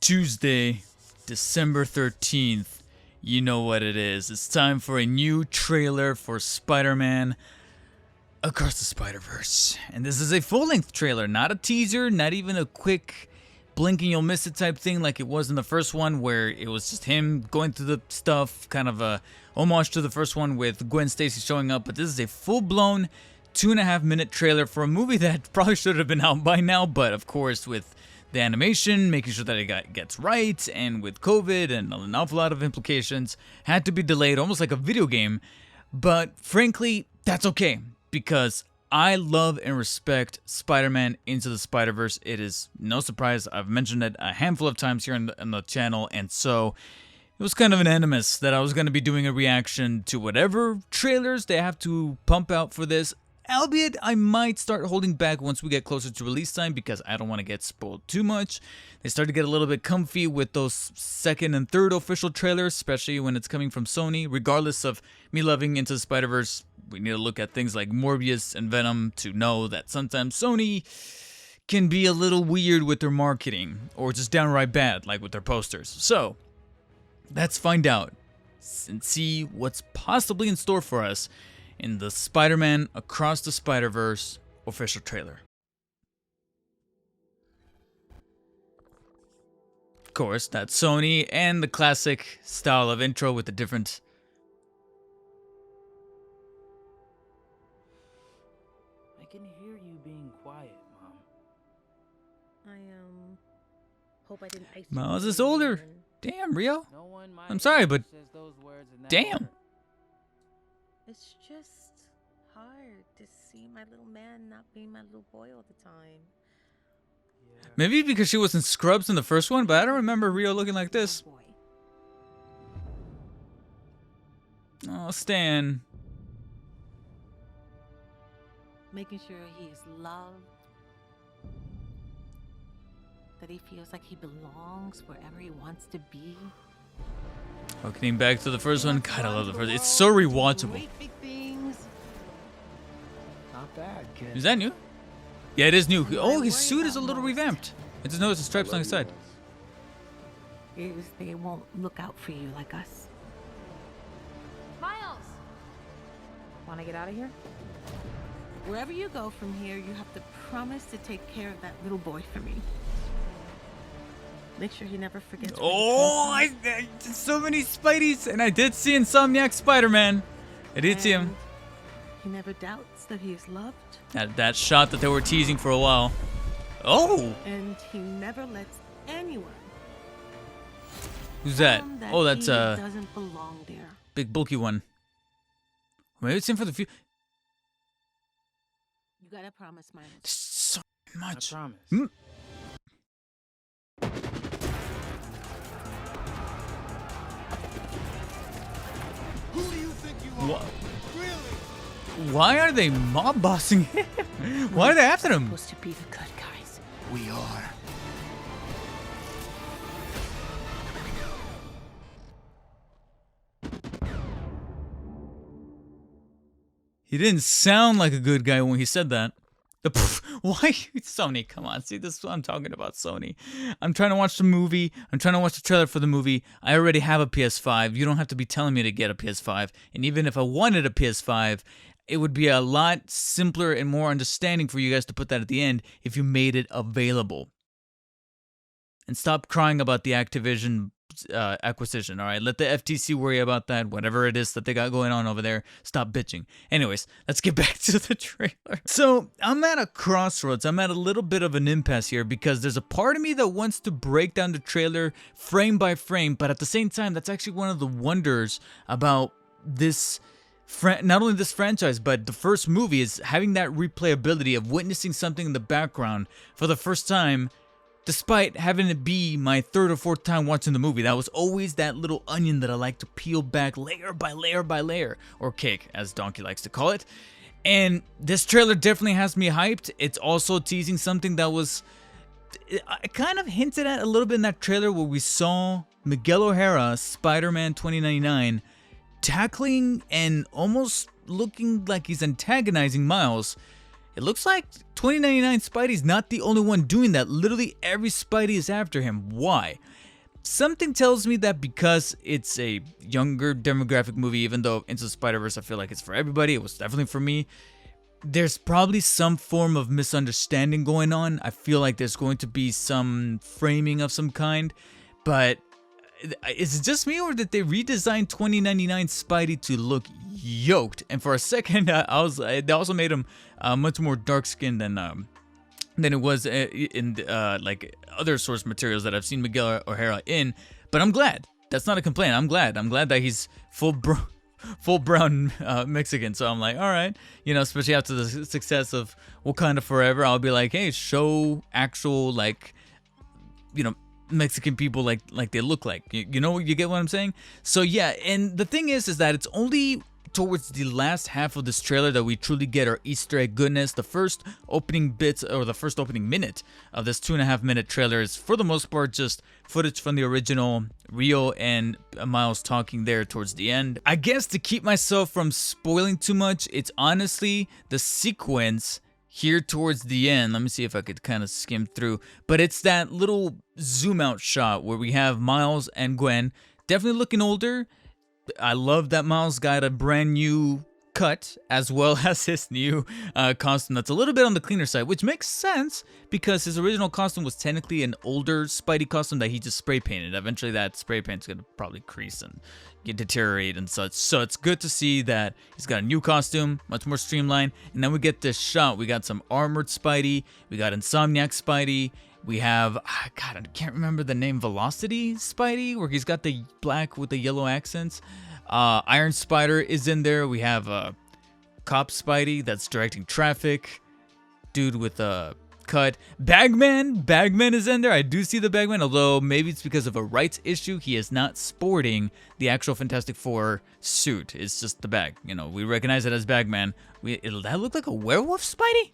Tuesday, December 13th. You know what it is. It's time for a new trailer for Spider-Man Across the Spider-Verse. And this is a full-length trailer, not a teaser, not even a quick blink and you'll miss it type thing like it was in the first one, where it was just him going through the stuff, kind of a homage to the first one with Gwen Stacy showing up. But this is a full-blown 2.5-minute trailer for a movie that probably should have been out by now, but of course with the animation, making sure that it gets right, and with COVID and an awful lot of implications, had to be delayed almost like a video game. But frankly, that's okay, because I love and respect Spider-Man Into the Spider-Verse. It is no surprise, I've mentioned it a handful of times here on the channel, and so it was kind of an animus that I was going to be doing a reaction to whatever trailers they have to pump out for this. Albeit, I might start holding back once we get closer to release time because I don't want to get spoiled too much. They start to get a little bit comfy with those second and third official trailers, especially when it's coming from Sony. Regardless of me loving Into the Spider-Verse, we need to look at things like Morbius and Venom to know that sometimes Sony can be a little weird with their marketing, or just downright bad, like with their posters. So, let's find out and see what's possibly in store for us in the Spider-Man Across the Spider-Verse official trailer. Of course, that's Sony and the classic style of intro with the different... I can hear you being quiet, Mom. I hope I didn't ice Miles you is older. again. Damn, Rio. No one my I'm sorry, age but says those words in that damn. order. It's just hard to see my little man not being my little boy all the time. Yeah. Maybe because she was in Scrubs in the first one, but I don't remember Rio looking like this. Boy. Oh, Stan. Making sure he is loved, that he feels like he belongs wherever he wants to be. Harkening back to the first one. God, I love the first. It's so rewatchable. Great big things. Not bad, kid. Is that new? Yeah, it is new. And Oh, I his worry suit is a about little most. revamped. I just noticed the stripes on his side. Is they won't look out for you like us. Miles! Want to get out of here? Wherever you go from here, you have to promise to take care of that little boy for me. Make sure he never forgets. where he Oh, came I did so many Spideys, and I did see Insomniac Spider-Man. I did see him. And he never doubts that he is loved, That shot that they were teasing for a while. Oh, and he never lets anyone. who's that? tell him Oh, that's he a doesn't belong there. big bulky one. Maybe it's him for the few. You gotta promise, Miles. So I much. promise. Hmm. Who do you think you are? Really? Why are they mob bossing him? Why are they after him? Supposed to be the good guys. We are. He didn't sound like a good guy when he said that. Why? Sony, come on. See, this is what I'm talking about, Sony. I'm trying to watch the movie. I'm trying to watch the trailer for the movie. I already have a PS5. You don't have to be telling me to get a PS5. And even if I wanted a PS5, it would be a lot simpler and more understanding for you guys to put that at the end if you made it available. And stop crying about the Activision acquisition, all right? Let the FTC worry about that, whatever it is that they got going on over there. Stop bitching. Anyways, let's get back to the trailer. So, I'm at a crossroads. I'm at a little bit of an impasse here because there's a part of me that wants to break down the trailer frame by frame, but at the same time, that's actually one of the wonders about this not only this franchise, but the first movie is having that replayability of witnessing something in the background for the first time, despite having it be my third or fourth time watching the movie. That was always that little onion that I like to peel back layer by layer by layer, or cake, as Donkey likes to call it. And this trailer definitely has me hyped. It's also teasing something that was I kind of hinted at a little bit in that trailer where we saw Miguel O'Hara, Spider-Man 2099, tackling and almost looking like he's antagonizing Miles it looks like 2099 Spidey's not the only one doing that. Literally every Spidey is after him. Why? Something tells me that because it's a younger demographic movie, even though Into the Spider-Verse I feel like it's for everybody, it was definitely for me. There's probably some form of misunderstanding going on. I feel like there's going to be some framing of some kind, but is it just me, or did they redesign 2099 Spidey to look yoked? And for a second, they also made him much more dark skinned than it was in like other source materials that I've seen Miguel O'Hara in. But I'm glad. That's not a complaint. I'm glad that he's full brown Mexican. So I'm like, all right, you know, especially after the success of Wakanda Forever, I'll be like, hey, show actual, like, you know, Mexican people like they look like. You know, you get what I'm saying? So yeah, and the thing is that it's only towards the last half of this trailer that we truly get our Easter egg goodness. The first opening bits, or the first opening minute of this 2.5 minute trailer is for the most part just footage from the original, Rio and Miles talking there towards the end. I guess to keep myself from spoiling too much, it's honestly the sequence here towards the end. Let me see if I could kind of skim through, but it's that little zoom out shot where we have Miles and Gwen definitely looking older. I love that Miles got a brand new cut as well as his new costume that's a little bit on the cleaner side, which makes sense because his original costume was technically an older Spidey costume that he just spray painted. Eventually that spray paint's gonna probably crease and deteriorate and such. So it's good to see that he's got a new costume, much more streamlined. And then we get this shot. We got some armored Spidey. We got Insomniac Spidey. We have, God, I can't remember the name, Velocity Spidey, where he's got the black with the yellow accents. Iron Spider is in there. We have Cop Spidey that's directing traffic. Dude with a cut. Bagman is in there. I do see the Bagman, although maybe it's because of a rights issue. He is not sporting the actual Fantastic Four suit. It's just the bag. You know, we recognize it as Bagman. It'll that look like a werewolf Spidey?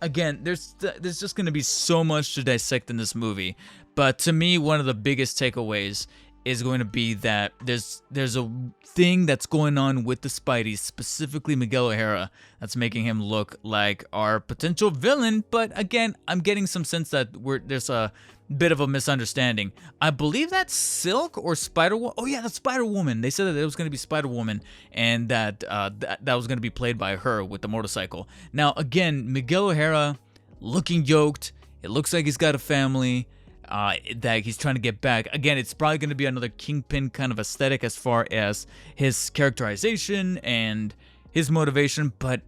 Again, there's just going to be so much to dissect in this movie. But to me, one of the biggest takeaways is going to be that there's a thing that's going on with the Spideys, specifically Miguel O'Hara, that's making him look like our potential villain. But again, I'm getting some sense that there's a bit of a misunderstanding. I believe that's Silk or Spider-Woman. Oh yeah, that's Spider-Woman. They said that it was going to be Spider-Woman, and that that was going to be played by her with the motorcycle. Now again, Miguel O'Hara looking yoked. It looks like he's got a family. That he's trying to get back. Again, it's probably going to be another Kingpin kind of aesthetic as far as his characterization and his motivation. But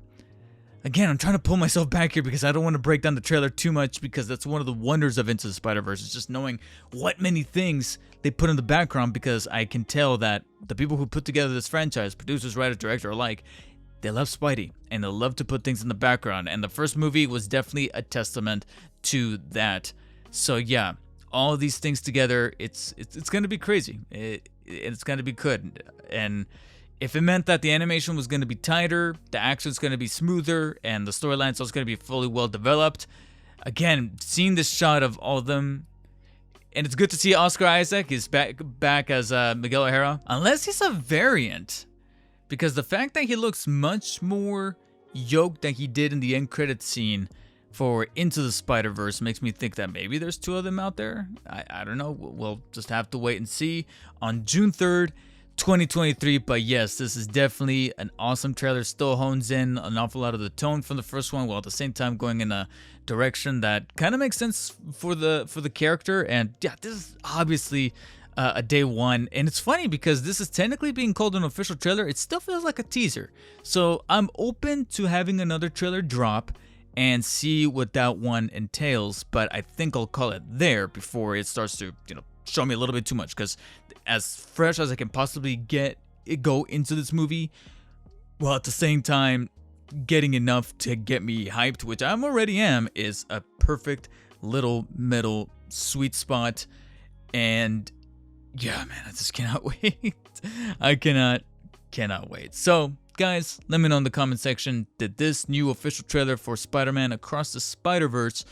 again, I'm trying to pull myself back here because I don't want to break down the trailer too much, because that's one of the wonders of Into the Spider-Verse, is just knowing what many things they put in the background, because I can tell that the people who put together this franchise, producers, writers, director alike, they love Spidey and they love to put things in the background. And the first movie was definitely a testament to that. So yeah, all these things together, it's gonna be crazy. It's gonna be good. And if it meant that the animation was gonna be tighter, the action's gonna be smoother, and the storyline's also gonna be fully well developed, again, seeing this shot of all of them, and it's good to see Oscar Isaac is back as Miguel O'Hara, unless he's a variant, because the fact that he looks much more yoked than he did in the end credits scene for Into the Spider-Verse makes me think that maybe there's two of them out there. I don't know. We'll just have to wait and see on June 3rd, 2023. But yes, this is definitely an awesome trailer. Still hones in an awful lot of the tone from the first one, while at the same time going in a direction that kind of makes sense for the character. And yeah, this is obviously a day one. And it's funny because this is technically being called an official trailer. It still feels like a teaser. So I'm open to having another trailer drop and see what that one entails, but I think I'll call it there before it starts to, show me a little bit too much, because as fresh as I can possibly go into this movie, while at the same time getting enough to get me hyped, which I already am, is a perfect little middle sweet spot. And yeah, man, I just cannot wait. I cannot wait. So guys, let me know in the comment section, did this new official trailer for Spider-Man Across the Spider-Verse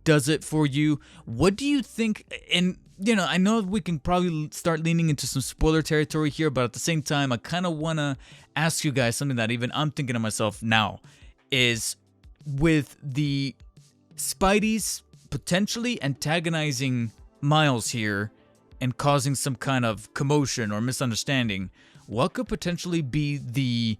does it for you? What do you think? And you know, I know we can probably start leaning into some spoiler territory here, but at the same time, I kind of want to ask you guys something that even I'm thinking to myself now, is with the Spideys potentially antagonizing Miles here and causing some kind of commotion or misunderstanding, what could potentially be the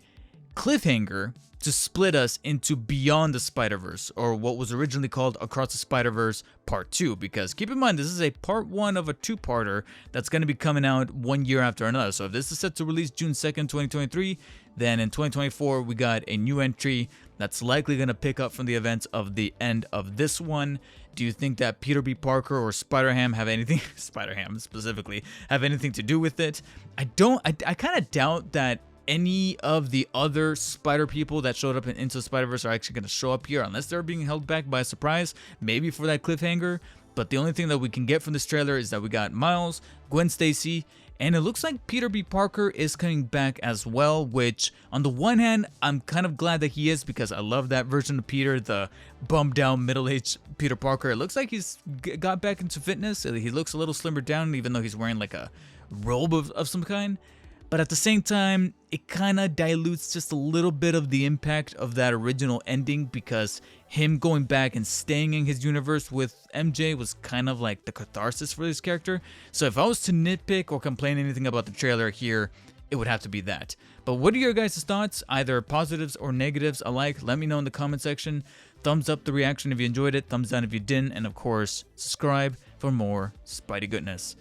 cliffhanger to split us into Beyond the Spider-Verse, or what was originally called Across the Spider-Verse Part 2? Because keep in mind, this is a Part 1 of a two-parter that's going to be coming out 1 year after another. So if this is set to release June 2nd, 2023, then in 2024, we got a new entry that's likely going to pick up from the events of the end of this one. Do you think that Peter B. Parker or Spider-Ham have anything, Spider-Ham specifically, have anything to do with it? I kind of doubt that any of the other Spider people that showed up in Into the Spider-Verse are actually going to show up here, unless they're being held back by a surprise, maybe for that cliffhanger. But the only thing that we can get from this trailer is that we got Miles, Gwen Stacy, and it looks like Peter B. Parker is coming back as well, which on the one hand, I'm kind of glad that he is, because I love that version of Peter, the bummed down middle-aged Peter Parker. It looks like he's got back into fitness. He looks a little slimmer down, even though he's wearing like a robe of some kind. But at the same time, it kind of dilutes just a little bit of the impact of that original ending, because him going back and staying in his universe with MJ was kind of like the catharsis for this character. So if I was to nitpick or complain anything about the trailer here, it would have to be that. But what are your guys' thoughts, either positives or negatives alike? Let me know in the comment section. Thumbs up the reaction if you enjoyed it, thumbs down if you didn't, and of course, subscribe for more Spidey goodness.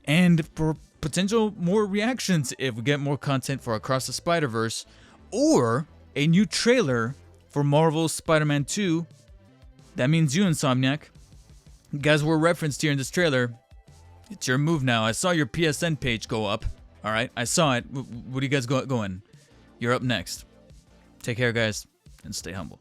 And for potential more reactions if we get more content for Across the Spider-Verse, or a new trailer for Marvel's Spider-Man 2. That means you, Insomniac. You guys were referenced here in this trailer. It's your move now. I saw your PSN page go up. All right, I saw it. What are you guys going? You're up next. Take care, guys, and stay humble.